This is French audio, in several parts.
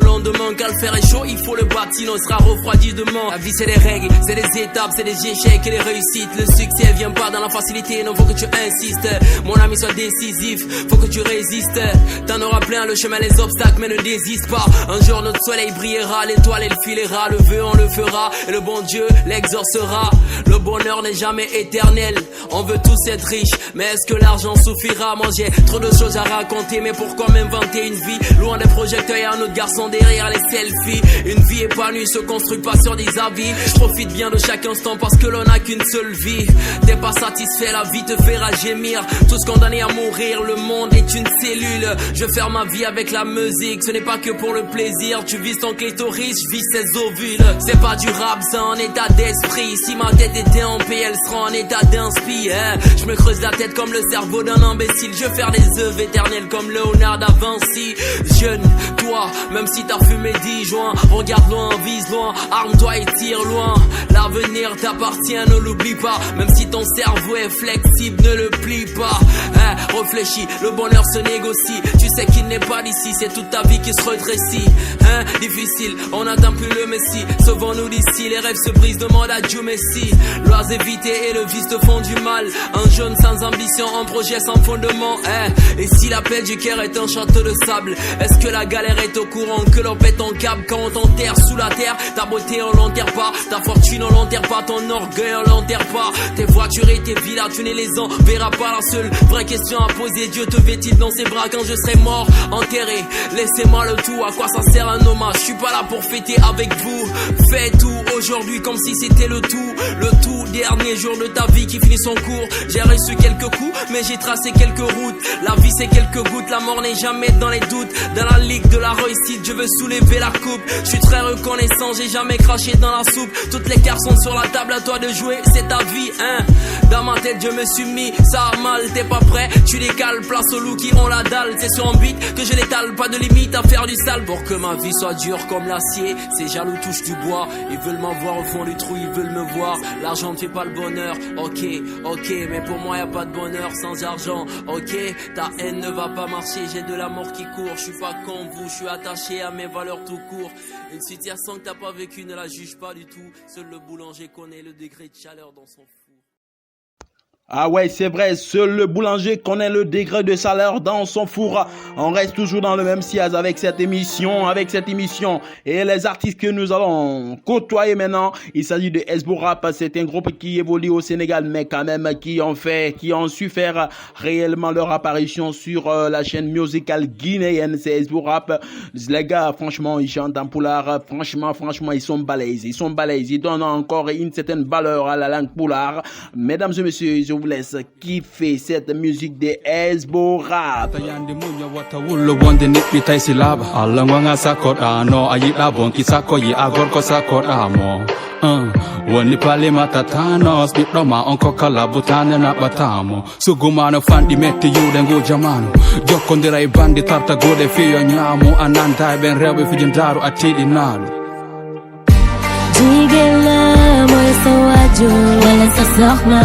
Au lendemain, quand le fer est chaud, il faut le bâtiment sera refroidi demain. La vie c'est des règles, c'est des étapes, c'est des échecs et des réussites. Le succès vient pas dans la facilité, non faut que tu insistes. Mon ami sois décisif, faut que tu résistes. T'en auras plein le chemin, les obstacles, mais ne désiste pas. Un jour notre soleil brillera, l'étoile elle filera. Le vœu on le fera, et le bon Dieu l'exaucera. Le bonheur n'est jamais éternel, on veut tous être riches, mais est-ce que l'argent suffira? Moi j'ai trop de choses à raconter, mais pourquoi m'inventer une vie loin des projecteurs et un autre garçon derrière les selfies? Une vie épanouie se construit pas sur des avis. Je profite bien de chaque instant parce que l'on n'a qu'une seule vie. T'es pas satisfait, la vie te fera gémir. Tous condamnés à mourir, le monde est une cellule. Je faire ma vie avec la musique, ce n'est pas que pour le plaisir. Tu vises ton clitoris, je vis ses ovules. C'est pas du rap, c'est un état d'esprit. Si ma tête était en paix, elle sera en état d'inspi. Je me creuse la tête comme le cerveau d'un imbécile. Je veux faire des œuvres éternelles comme Léonard da Vinci. Jeune, toi, même si t'as fumé 10 joints, regarde loin, vise loin, arme-toi et tire loin. L'avenir t'appartient, ne l'oublie pas. Même si ton cerveau est flexible, ne le plie pas. Réfléchis, le bonheur se négocie. Tu sais qu'il n'est pas d'ici, c'est toute ta vie qui se rétrécit. Difficile, on n'attend plus le Messie. Sauvons-nous d'ici, les rêves se brisent, demande à Dieu Messi. L'oisiveté et le vice te font du mal. Un jeune sans ambition, un projet sans fondement. Et si l'appel du cœur est un château de sable, est-ce que la galère est au courant que l'on pète ton câble quand on t'enterre sous la terre? Ta beauté on l'enterre pas, ta fortune on l'enterre pas, ton orgueil on l'enterre pas. Tes voitures et tes villas, tu ne les enverras pas. La seule vraie question à poser, Dieu te vêtit dans ses bras quand je serai mort, enterré. Laissez-moi le tout, à quoi ça sert un hommage? Je suis pas là pour fêter avec vous. Fais tout aujourd'hui comme si c'était le tout dernier jour de ta vie qui finit son cours. J'ai reçu quelques coups, mais j'ai tracé quelques routes. La vie c'est quelques gouttes, la mort n'est jamais dans les doutes. Dans la ligue de la réussite, je veux soulever la coupe. Je suis très reconnaissant, j'ai jamais craché dans la soupe. Toutes les cartes sont sur la table, à toi de jouer, c'est ta vie, Dans ma tête je me suis mis ça a mal, t'es pas prêt, tu décales, place aux loups qui ont la dalle. C'est sur un beat que je l'étale, pas de limite à faire du sale. Pour que ma vie soit dure comme l'acier, ces jaloux touchent du bois. Ils veulent m'avoir au fond du trou, ils veulent me voir. L'argent ne fait pas le bonheur, ok, mais pour moi y a pas de bonheur sans argent, ok. Ta haine ne va pas marcher, j'ai de l'amour qui court. Je suis pas comme vous, je suis attaché à mes valeurs tout court. Une situation que t'as pas vécue ne la juge pas du tout. Seul le boulanger connaît le degré de chaleur dans son four. Ah ouais, c'est vrai, seul le boulanger connaît le degré de chaleur dans son four. On reste toujours dans le même siège avec cette émission. Et les artistes que nous allons côtoyer maintenant, il s'agit de Esbo Rap. C'est un groupe qui évolue au Sénégal, mais quand même qui ont su faire réellement leur apparition sur la chaîne musicale guinéenne. C'est Esbo Rap. Les gars, franchement, ils chantent en poulard. Franchement, ils sont balèzes. Ils donnent encore une certaine valeur à la langue poulard. Mesdames et messieurs, je vous laisse kiffer cette musique de Esbo Rap. Woni pale matatanos biproma onko kala butane na batamo sugumano fandi metti yude ngo jamanu jokkondira e bandi tarta gode fiyo nyamu ananda ben rewbe fijindaru atidi nalu jigela moy sawaju wala sasokhna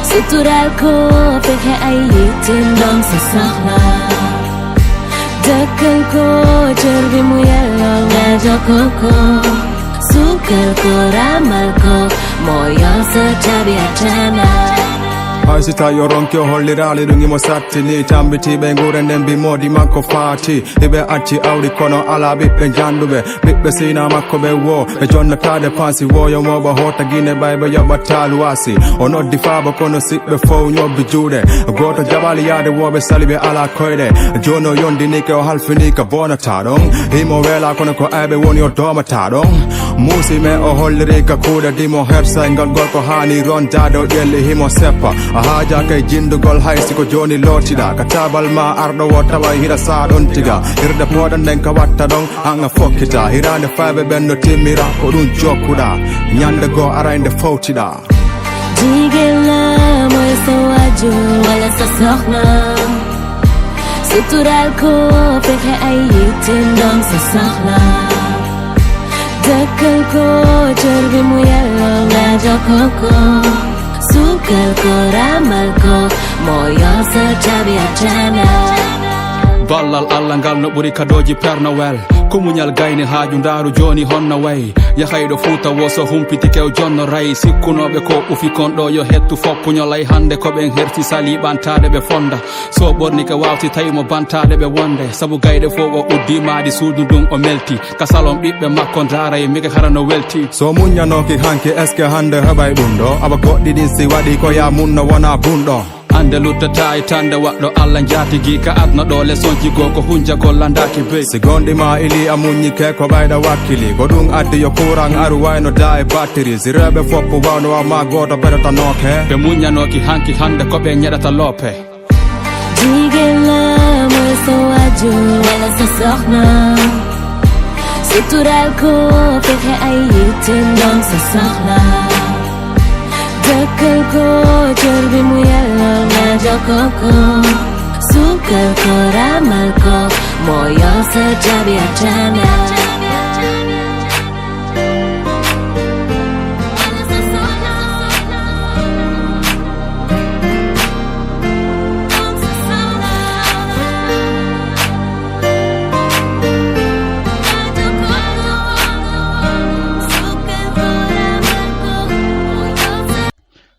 sutural ko fekhe ay yitin dom sasokhna dakal ko jerbi mu yalla na jokoko Sukar ko ramal ko moyo sejabi ajana Aisita yoronke hollirali rungi mo sattini tambiti be ngurenden bi modi makko fati ibe acci awdi kono ala bibbe jandube bibbe sina makko be wo be jonna tade pansi wo yo mo ba hota gine baybe yoba talu wasi ono di faba kono sibbe fo nyobi jude goto jabali yade wo be salibe ala koyde jono yondi nike o halfini ka bona tadon himo wela kono ko abe woni o doma tadon musi me o holliri ka kuda dimo hersa ngal gol ko hani ron dado yelle himo seppa haja kay jindugol haysi ko joni lotida katabal ma ardo wotawa hira sa don tiga hirde podan den ka watta don anga fokkita hirande faabe benno timira ko dun jokuda nyande go arainde fawtida jigela moy sawaju wala sasokhna sutural ko fekhe ay yitin dom sasokhna dakal ko jerbi mu yalla na jokoko Sukar ko ramal ko moyo sejabi ajana ballal allah ngal no ɓuri kadoji Père Noël ko muñal gayni haaju ndaaru joni honno wayi yahayɗo Fuuta wo so humpiti kew jonno rayi sikkunoɓe ko ɓufi kon ɗo yo hettu foppu ñolay hande ko ɓen herti sali ɓantade ɓe fonda so ɓorni ke wawti tawi mo bantade ɓe wonde saabu gayɗe fof o uddimadi suudu ndun o melti kasalon ɓiɓɓe makko ndaray mike harano welti so muñanoki hanki est ce que hande heɓay ɗum ɗo aba goɗɗi ɗin si waɗi ko ya munno wona bunɗo ande luttata e tande waɗɗo Allah jatigi ka adno ɗo lesonji go ko hunja ko landaki bey si gonɗima ili a muñi ke ko ɓayɗa wakkili ko ɗum addi yo courant aru wayno da e battérie si rewɓe foppo wawno wamma goto ɓeɗotanoke ɓe muñanoki hanki hande ko ɓe ñeɗata loope jigéen mooy sa waajur wala sa soxna sutural ko fexe ay yitteem doon sa soxla dëkkal ko cër bi mu yelloo nga jokkoo ko suukal ko ramal ko moo yor sa caabi àjjana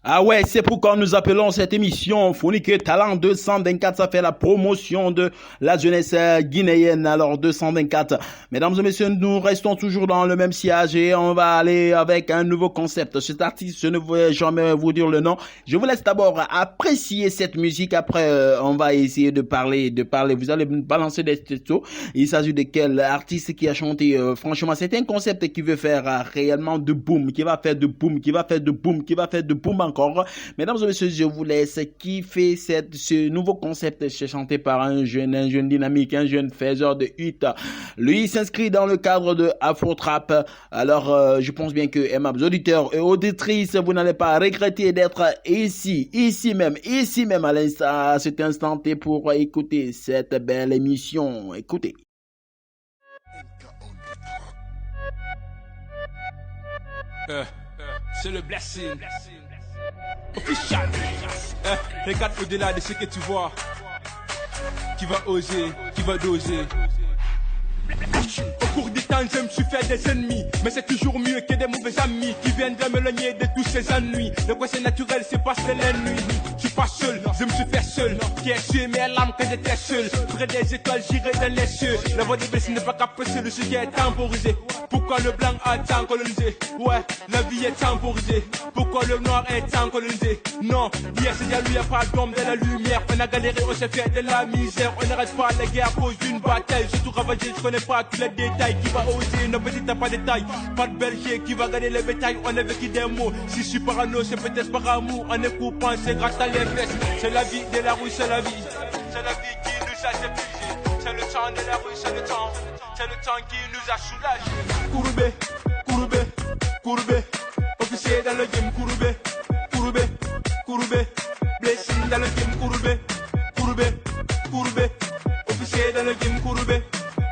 Ah ouais, c'est pourquoi nous appelons cette émission Phonique Talent 224. Ça fait la promotion de la jeunesse guinéenne. Alors 224. Mesdames et messieurs, nous restons toujours dans le même sillage et on va aller avec un nouveau concept. Cet artiste, je ne vais jamais vous dire le nom. Je vous laisse d'abord apprécier cette musique. Après, on va essayer de parler. Vous allez me balancer des textos. Il s'agit de quel artiste qui a chanté. Franchement, c'est un concept qui veut faire réellement de boom, qui va faire de boom, qui va faire de boom, qui va faire de boom encore. Mesdames et messieurs, je vous laisse kiffer ce nouveau concept chanté par un jeune dynamique, un jeune faiseur de hit. Lui, il s'inscrit dans le cadre de Afro Trap. Alors, je pense bien que, aimables auditeurs et auditrices, vous n'allez pas regretter d'être ici même à l'instant, à cet instant T pour écouter cette belle émission. Écoutez. C'est le blessing. Official. Regarde au-delà de ce que tu vois. Qui va oser, qui va doser. Au cours du temps, je me suis fait des ennemis. Mais c'est toujours mieux que des mauvais amis qui viendraient me logner de tous ces ennuis. Le quoi c'est naturel, c'est pas seul l'ennui. Je suis pas seul, je me suis fait seul. Qui est sûr, mais l'âme que j'étais seul. Près des étoiles, j'irai dans les cieux. La voix des blessés n'est pas capricieuse, le sujet est temporisé. Pourquoi le blanc a tant colonisé? Ouais, la vie est temporisée. Pourquoi le noir est tant colonisé? Non, hier c'est déjà lui, y'a pas d'homme de la lumière. On a galéré, on s'est fait de la misère. On n'arrête pas la guerre à cause d'une bataille. J'ai tout ravagé, je connais pas tous les détails. Qui va oser, nos petits t'as pas de taille. Pas de berger qui va gagner les bétails. On a vécu des mots. Si je suis parano, c'est peut-être par amour. En écoupant, c'est grâce à les fesses. C'est la vie de la rue, c'est la vie. C'est la vie qui nous a épuisés. C'est le temps de la rue, c'est le temps. C'est le temps qui nous a soulagés. Kouroubé, Kouroubé, Kouroubé. Officier dans le game, Kouroubé, Kouroubé, Kouroubé. Blessing dans le game, Kouroubé, Kouroubé, Kouroubé. Officier dans le game, Kouroubé,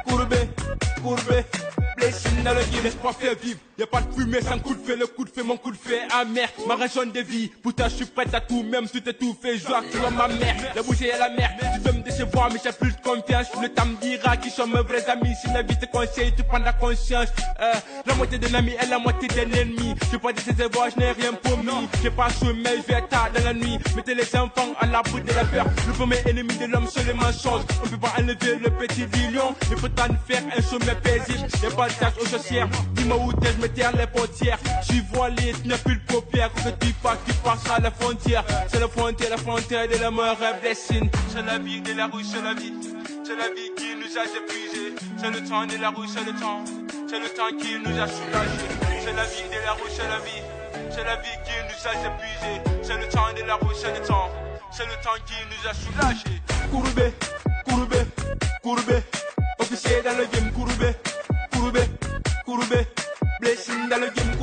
Kouroubé, Kouroubé. Blessing dans le game, laisse-moi faire vivre. Y'a pas de fumée sans coup de feu, le coup de feu, mon coup de feu amer. Ma raison de vie, putain, je suis prête à tout, même si t'es tout fait, je vois que tu vois ma mère. La bougie et la mer, tu veux me décevoir, mais j'ai plus de confiance. Le temps me dira qui sont mes vrais amis. Si la vie te conseille, tu prends la conscience. La moitié d'un ami et la moitié d'un ennemi. J'ai pas de ces voix, je n'ai rien promis. J'ai pas sommeil, je vais tard dans la nuit. Mettez les enfants à l'abri de la peur. Le premier ennemi de l'homme, c'est le mensonge. On peut pas enlever le petit lion. Il faut en faire un sommet paisible. Y'a pas de tâche aux chaussières. Dis-moi où t'es, je me tiens les portières. Je suis voilé, tu n'as plus le paupière. Que tu passes à la frontière. C'est la frontière de la mort et blessing. C'est la vie de la rue, c'est la vie. C'est la vie qui nous a épuisés. C'est le temps de la rue, c'est le temps. C'est le temps qui nous a soulagés. C'est la vie de la rue, c'est la vie. C'est la vie qui nous a épuisés. C'est le temps de la rue, c'est le temps. C'est le temps qui nous a soulagés. Kouroubé, Kouroubé, Kouroubé. Officier dans le game, Kouroubé, Kouroubé, Kouroubé. Blessing dans le game,